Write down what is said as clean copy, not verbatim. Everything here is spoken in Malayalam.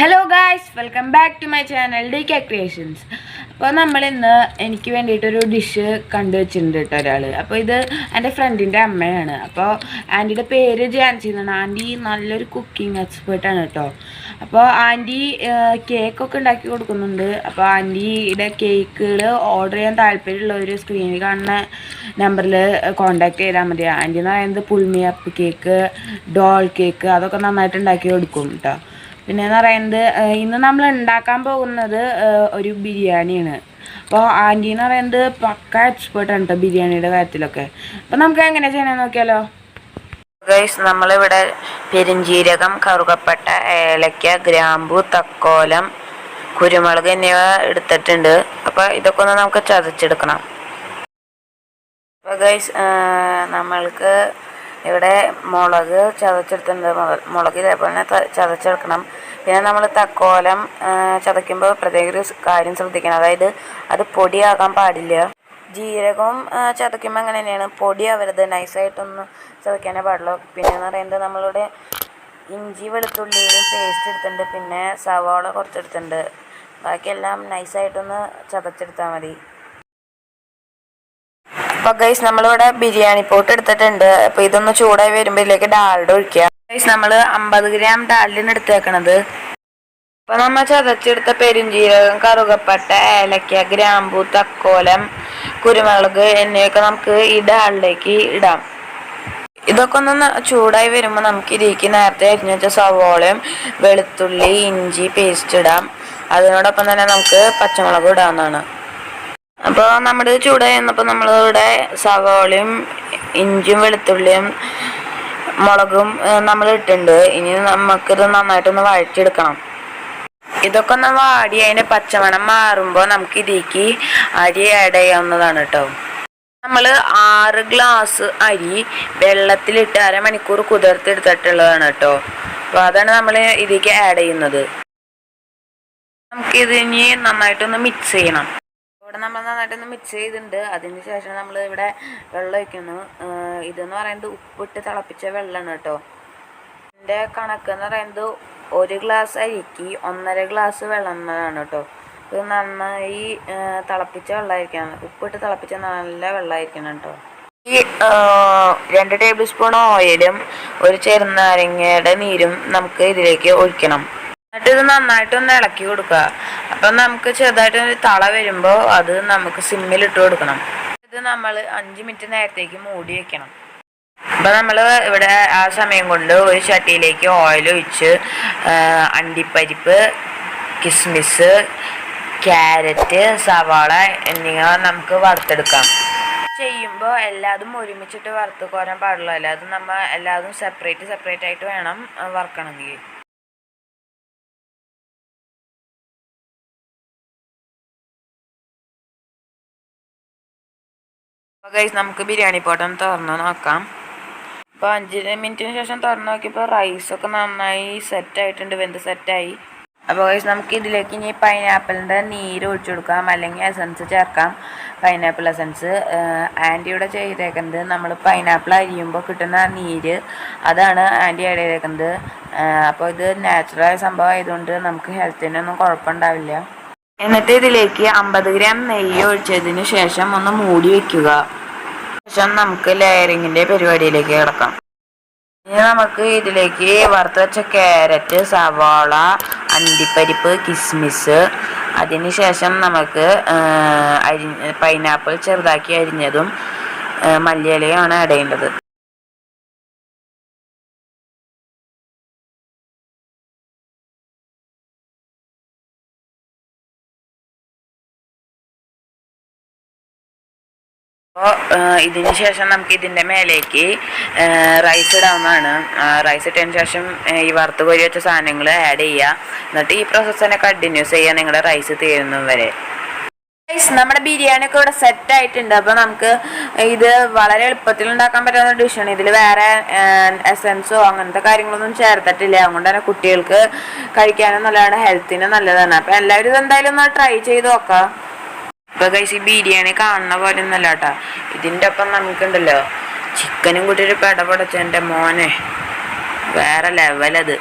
Hello guys, welcome back to my channel DK creations. അപ്പോൾ നമ്മളിന്ന് എനിക്ക് വേണ്ടിയിട്ടൊരു ഡിഷ് കണ്ടുവച്ചിട്ടുണ്ട് കേട്ടോ ഒരാൾ. അപ്പോൾ ഇത് എൻ്റെ ഫ്രണ്ടിൻ്റെ അമ്മയാണ്. അപ്പോൾ ആൻറ്റിയുടെ പേര് ജാൻസി എന്നാണ്. ആൻറ്റി നല്ലൊരു കുക്കിംഗ് എക്സ്പേർട്ടാണ് കേട്ടോ. അപ്പോൾ ആൻറ്റി കേക്കൊക്കെ ഉണ്ടാക്കി കൊടുക്കുന്നുണ്ട്. അപ്പോൾ ആൻറ്റിയുടെ കേക്കുകൾ ഓർഡർ ചെയ്യാൻ താല്പര്യമുള്ളവർ സ്ക്രീനിൽ കാണുന്ന നമ്പറിൽ കോൺടാക്ട് ചെയ്താൽ മതി. ആൻറ്റി എന്ന് പറയുന്നത് പുൾമിയപ്പ് കേക്ക്, ഡോൾ കേക്ക് അതൊക്കെ നന്നായിട്ട് ഉണ്ടാക്കി കൊടുക്കും കേട്ടോ. പിന്നെയെന്ന് പറയുന്നത് ഇന്ന് നമ്മൾ ഉണ്ടാക്കാൻ പോകുന്നത് ഒരു ബിരിയാണിയാണ്. അപ്പോൾ ആൻറ്റി എന്ന് പറയുന്നത് പക്ക എക്സ്പേർട്ടാണ് കേട്ടോ ബിരിയാണിയുടെ കാര്യത്തിലൊക്കെ. അപ്പോൾ നമുക്ക് എങ്ങനെ ചെയ്യണമെന്ന് നോക്കിയാലോ. ഗൈസ്, നമ്മളിവിടെ പെരുംജീരകം, കറുകപ്പട്ട, ഏലക്ക, ഗ്രാമ്പു, തക്കോലം, കുരുമുളക് എന്നിവ എടുത്തിട്ടുണ്ട്. അപ്പോൾ ഇതൊക്കെ ഒന്ന് നമുക്ക് ചതച്ചെടുക്കണം. അപ്പോൾ ഗൈസ്, നമ്മൾക്ക് ഇവിടെ മുളക് ചതച്ചെടുത്തിട്ടുണ്ട്. മുളക് ഇതേപോലെ ചതച്ചെടുക്കണം. പിന്നെ നമ്മൾ തക്കോലം ചതയ്ക്കുമ്പോൾ പ്രത്യേക ഒരു കാര്യം ശ്രദ്ധിക്കണം, അതായത് അത് പൊടിയാകാൻ പാടില്ല. ജീരകവും ചതയ്ക്കുമ്പോൾ അങ്ങനെ തന്നെയാണ്, പൊടിയാവരുത്, നൈസായിട്ടൊന്നും ചതയ്ക്കാനേ പാടുള്ളൂ. പിന്നെ എന്ന് പറയുന്നത് നമ്മളിവിടെ ഇഞ്ചി വെളുത്തുള്ളിയും പേസ്റ്റ് എടുത്തിട്ടുണ്ട്. പിന്നെ സവാള കുറച്ചെടുത്തിട്ടുണ്ട്. ബാക്കിയെല്ലാം നൈസായിട്ടൊന്ന് ചതച്ചെടുത്താൽ മതി. അപ്പോൾ ഗൈസ്, നമ്മളിവിടെ ബിരിയാണി പോട്ട് എടുത്തിട്ടുണ്ട്. അപ്പോൾ ഇതൊന്ന് ചൂടായി വരുമ്പോൾ ഇതിലേക്ക് ഡാൽഡ ഒഴിക്കുക. ഗൈസ്, നമ്മൾ 50 ഗ്രാം ഡാൽഡിന് എടുത്തേക്കണത്. അപ്പോൾ നമ്മൾ ചതച്ചെടുത്ത പെരുംജീരകം, കറുകപ്പട്ട, ഏലക്ക, ഗ്രാമ്പു, തക്കോലം, കുരുമുളക് എന്നിവയൊക്കെ നമുക്ക് ഈ ഡാലിലേക്ക് ഇടാം. ഇതൊക്കെ ഒന്ന് ചൂടായി വരുമ്പോൾ നമുക്ക് ഇതിലേക്ക് നേരത്തെ അരിഞ്ഞു വെച്ച സവോളയും വെളുത്തുള്ളി ഇഞ്ചി പേസ്റ്റ് ഇടാം. അതിനോടൊപ്പം തന്നെ നമുക്ക് പച്ചമുളക് ഇടാവുന്നതാണ്. അപ്പോൾ നമ്മുടെ ചൂടായി വന്നപ്പോൾ നമ്മളിവിടെ സവോളയും ഇഞ്ചിയും വെളുത്തുള്ളിയും മുളകും നമ്മൾ ഇട്ടിട്ടുണ്ട്. ഇനി നമുക്കിത് നന്നായിട്ടൊന്ന് വഴറ്റിയെടുക്കണം. ഇതൊക്കെ ഒന്ന് വാടി അതിൻ്റെ പച്ചമണം മാറുമ്പോൾ നമുക്ക് ഇതിലേക്ക് അരി ആഡ് ചെയ്യാവുന്നതാണ് കേട്ടോ. നമ്മൾ 6 ഗ്ലാസ് അരി വെള്ളത്തിലിട്ട് അരമണിക്കൂർ കുതിർത്തെടുത്തിട്ടുള്ളതാണ് കേട്ടോ. അപ്പോൾ അതാണ് നമ്മൾ ഇതിലേക്ക് ആഡ് ചെയ്യുന്നത്. നമുക്കിതിനി നന്നായിട്ടൊന്ന് മിക്സ് ചെയ്യണം. ഇവിടെ നമ്മൾ നന്നായിട്ടൊന്ന് മിക്സ് ചെയ്തിട്ടുണ്ട്. അതിന് ശേഷം നമ്മൾ ഇവിടെ വെള്ളം ഒഴിക്കുന്നു. ഇതെന്ന് പറയുന്നത് ഉപ്പിട്ട് തിളപ്പിച്ച വെള്ളമാണ് കേട്ടോ. എൻ്റെ കണക്ക് എന്ന് പറയുന്നത് 1 ഗ്ലാസ് അരിക്ക് 1.5 ഗ്ലാസ് വെള്ളം എന്നതാണ് കേട്ടോ. ഇത് നന്നായി തിളപ്പിച്ച വെള്ളമായിരിക്കണം, ഉപ്പിട്ട് തിളപ്പിച്ച നല്ല വെള്ളമായിരിക്കണം കേട്ടോ. ഈ 2 ടേബിൾ സ്പൂൺ ഓയിലും 1 ചെറുനാരങ്ങയുടെ നീരും നമുക്ക് ഇതിലേക്ക് ഒഴിക്കണം. എന്നിട്ട് ഇത് നന്നായിട്ടൊന്ന് ഇളക്കി കൊടുക്കുക. അപ്പം നമുക്ക് ചെറുതായിട്ട് തള വരുമ്പോൾ അത് നമുക്ക് സിമ്മിലിട്ട് കൊടുക്കണം. ഇത് നമ്മൾ 5 മിനിറ്റ് നേരത്തേക്ക് മൂടി വെക്കണം. അപ്പം നമ്മൾ ഇവിടെ ആ സമയം കൊണ്ട് ഒരു ചട്ടിയിലേക്ക് ഓയിൽ ഒഴിച്ച് അണ്ടിപ്പരിപ്പ്, കിസ്മിസ്, ക്യാരറ്റ്, സവാള എന്നിവ നമുക്ക് വറുത്തെടുക്കാം. ചെയ്യുമ്പോൾ എല്ലാതും ഒരുമിച്ചിട്ട് വറുത്ത് കോരാൻ പാടുള്ളൂ. അല്ലാതെ നമ്മൾ എല്ലാതും സെപ്പറേറ്റ് ആയിട്ട് വേണം വറുക്കണമെങ്കിൽ. അപ്പോൾ ഗൈസ്, നമുക്ക് ബിരിയാണി പോട്ടൊന്ന് തുറന്ന് നോക്കാം. അപ്പോൾ 5 മിനിറ്റിന് ശേഷം തുറന്ന് നോക്കിയപ്പോൾ റൈസൊക്കെ നന്നായി സെറ്റായിട്ടുണ്ട്, വെന്ത് സെറ്റായി. അപ്പോൾ ഗൈസ്, നമുക്ക് ഇതിലേക്ക് ഇനി പൈനാപ്പിളിൻ്റെ നീര് ഒഴിച്ചു കൊടുക്കാം, അല്ലെങ്കിൽ എസൻസ് ചേർക്കാം. പൈനാപ്പിൾ എസൻസ് ആൻറ്റിയുടെ ചെയ്തേക്കുന്നത് നമ്മൾ പൈനാപ്പിൾ അരിയുമ്പോൾ കിട്ടുന്ന നീര്, അതാണ് ആൻറ്റി ആഡ് ചെയ്തേക്കുന്നത്. അപ്പോൾ ഇത് നാച്ചുറൽ സംഭവം ആയതുകൊണ്ട് നമുക്ക് ഹെൽത്തിനൊന്നും കുഴപ്പമുണ്ടാവില്ല. എന്നിട്ട് ഇതിലേക്ക് 50 ഗ്രാം നെയ്യ് ഒഴിച്ചതിന് ശേഷം ഒന്ന് മൂടി വെക്കുക. ശേഷം നമുക്ക് ലെയറിങ്ങിൻ്റെ പരിപാടിയിലേക്ക് കിടക്കാം. ഇനി നമുക്ക് ഇതിലേക്ക് വറുത്ത് വെച്ച ക്യാരറ്റ്, സവാള, അണ്ടിപ്പരിപ്പ്, കിസ്മിസ്, അതിന് ശേഷം നമുക്ക് പൈനാപ്പിൾ ചെറുതാക്കി അരിഞ്ഞതും മല്ലിയിലയാണ് ആഡ് ചെയ്യേണ്ടത്. അപ്പോൾ ഇതിന് ശേഷം നമുക്ക് ഇതിൻ്റെ മേലേക്ക് റൈസ് ഇടാവുന്നതാണ്. റൈസ് ഇട്ടതിന് ശേഷം ഈ വറുത്ത് കോരി വെച്ച സാധനങ്ങൾ ആഡ് ചെയ്യുക. എന്നിട്ട് ഈ പ്രോസസ്സ് തന്നെ കണ്ടിന്യൂസ് ചെയ്യുക നിങ്ങളുടെ റൈസ് തീരുന്നത് വരെ. റൈസ്, നമ്മുടെ ബിരിയാണിയൊക്കെ ഇവിടെ സെറ്റ് ആയിട്ടുണ്ട്. അപ്പോൾ നമുക്ക് ഇത് വളരെ എളുപ്പത്തിൽ ഉണ്ടാക്കാൻ പറ്റുന്ന ഡിഷാണ്. ഇതിൽ വേറെ എസൻസോ അങ്ങനത്തെ കാര്യങ്ങളൊന്നും ചേർത്തിട്ടില്ല. അതുകൊണ്ട് തന്നെ കുട്ടികൾക്ക് കഴിക്കാനും നല്ലതാണ്, ഹെൽത്തിന് നല്ലതാണ്. അപ്പോൾ എല്ലാവരും ഇതെന്തായാലും ഒന്ന് ട്രൈ ചെയ്ത് നോക്കാം. ഇപ്പോൾ ഗൈസ്, ഈ ബിരിയാണി കാണുന്ന പോലെ ഒന്നല്ല കേട്ടോ. ഇതിൻ്റെ ഒപ്പം നമുക്കുണ്ടല്ലോ ചിക്കനും കൂട്ടി ഒരു പെടപടച്ചെൻ്റെ മോനെ, വേറെ ലെവലത്.